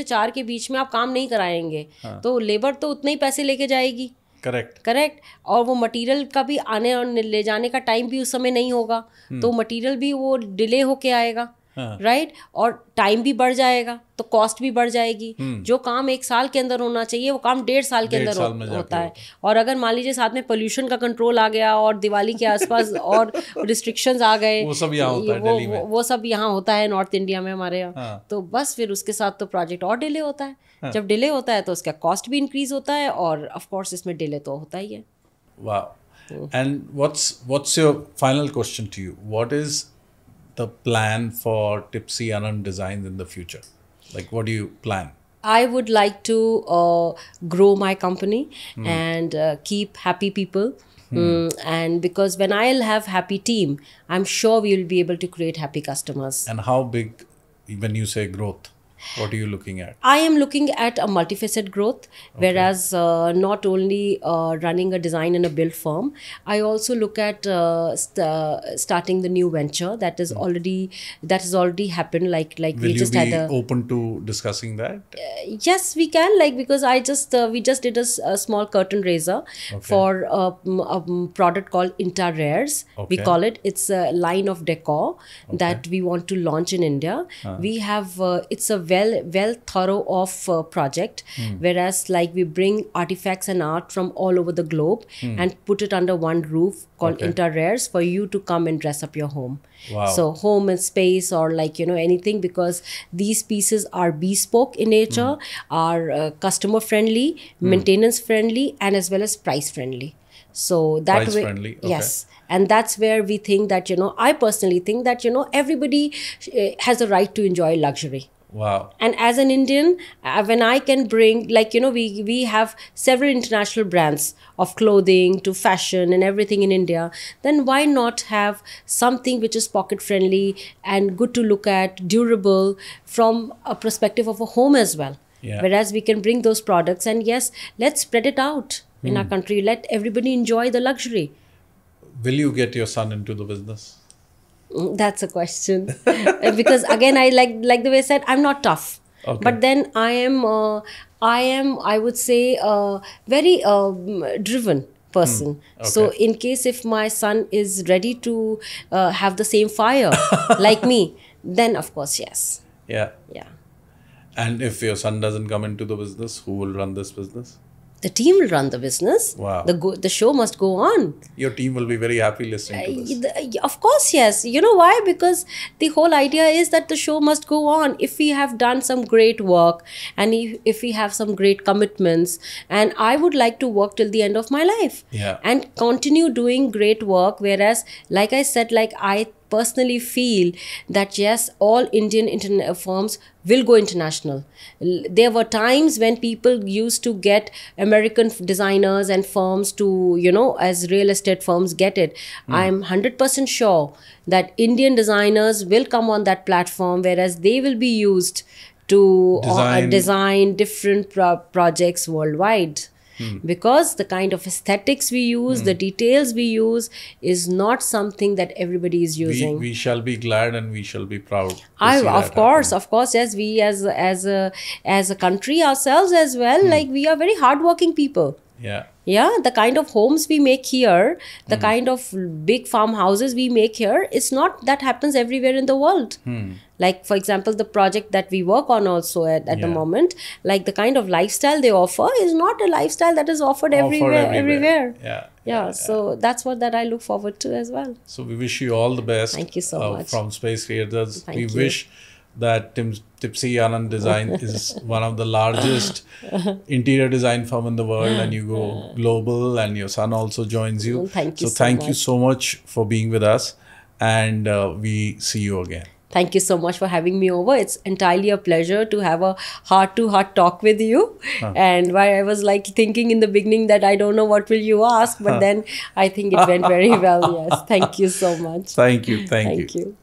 4 के बीच में आप काम नहीं कराएंगे तो लेबर तो उतने ही पैसे लेके जाएगी। करेक्ट। और वो मटेरियल का भी आने और ले जाने का टाइम भी उस समय नहीं होगा, तो मटेरियल भी वो डिले होके आएगा। राइट, और टाइम भी बढ़ जाएगा तो कॉस्ट भी बढ़ जाएगी। जो काम 1 साल के अंदर होना चाहिए वो काम 1.5 साल के अंदर होता है। और अगर मान लीजिए साथ में पोल्यूशन का कंट्रोल आ गया और दिवाली के आसपास और रिस्ट्रिक्शंस आ गए, वो सब यहाँ होता है दिल्ली में। वो सब यहाँ होता है नॉर्थ इंडिया में हमारे यहाँ। तो बस फिर उसके साथ तो प्रोजेक्ट और डिले होता है। जब डिले होता है तो उसका कॉस्ट भी इंक्रीज होता है और ऑफ कोर्स इसमें डिले तो होता ही है। Wow. And what's your final question to you? What is the plan for Tipsy Anand Designs in the future? Like, what do you plan? I would like to grow my company and keep happy people. And because when I'll have happy team, I'm sure we will be able to create happy customers. And how big, when you say growth, what are you looking at? I am looking at a multifaceted growth, whereas not only running a design and a build firm, I also look at starting the new venture that is has already happened. Like Will we you just be had a open to discussing that? yes, we can, like, because I just we just did a small curtain raiser for a product called Inta Rares. We call it. It's a line of decor that we want to launch in India. We have it's a well thorough of project, whereas like we bring artifacts and art from all over the globe and put it under one roof called Inta Rares for you to come and dress up your home. Wow. So home and space, or like, you know, anything, because these pieces are bespoke in nature, are customer friendly, maintenance friendly, and as well as price friendly. So that Price way, friendly, okay. yes. And that's where we think that, you know, I personally think that, you know, everybody has a right to enjoy luxury. Wow. And as an Indian, when I can bring, like, you know, we have several international brands of clothing to fashion and everything in India, then why not have something which is pocket friendly and good to look at, durable, from a perspective of a home as well. Yeah. Whereas we can bring those products, and yes, let's spread it out in our country. Let everybody enjoy the luxury. Will you get your son into the business? That's a question. Because again, I like the way I said, I'm not tough. Okay. But then I am, I would say, very driven person. So in case if my son is ready to have the same fire like me, then of course, yes. Yeah. Yeah. And if your son doesn't come into the business, who will run this business? The team will run the business. Wow. The show must go on. Your team will be very happy listening to this. Of course, yes. You know why? Because the whole idea is that the show must go on. If we have done some great work, and if we have some great commitments, and I would like to work till the end of my life. Yeah. And continue doing great work. Whereas, like I said, like I personally feel that yes, all Indian firms will go international. There were times when people used to get American designers and firms to, you know, as real estate firms get it. I'm 100% sure that Indian designers will come on that platform, whereas they will be used to design different projects worldwide. Because the kind of aesthetics we use, the details we use, is not something that everybody is using. We shall be glad and we shall be proud. Of course, yes. We as a country ourselves as well, like we are very hardworking people. Yeah. Yeah, the kind of homes we make here, the kind of big farmhouses we make here, it's not that happens everywhere in the world. Like, for example, the project that we work on also at the moment, like the kind of lifestyle they offer is not a lifestyle that is offered everywhere. Yeah. So that's what that I look forward to as well. So we wish you all the best. Thank you so much. From Space Creators. Thank we you. wish that Tipsy Anand Design is one of the largest interior design firm in the world, and you go global, and your son also joins you. Thank you so thank much. you so much for being with us, and we see you again. Thank you so much for having me over. It's entirely a pleasure to have a heart-to-heart talk with you. And why I was like thinking in the beginning that I don't know what will you ask, but then I think it went very well. Yes. Thank you so much. Thank you. Thank you.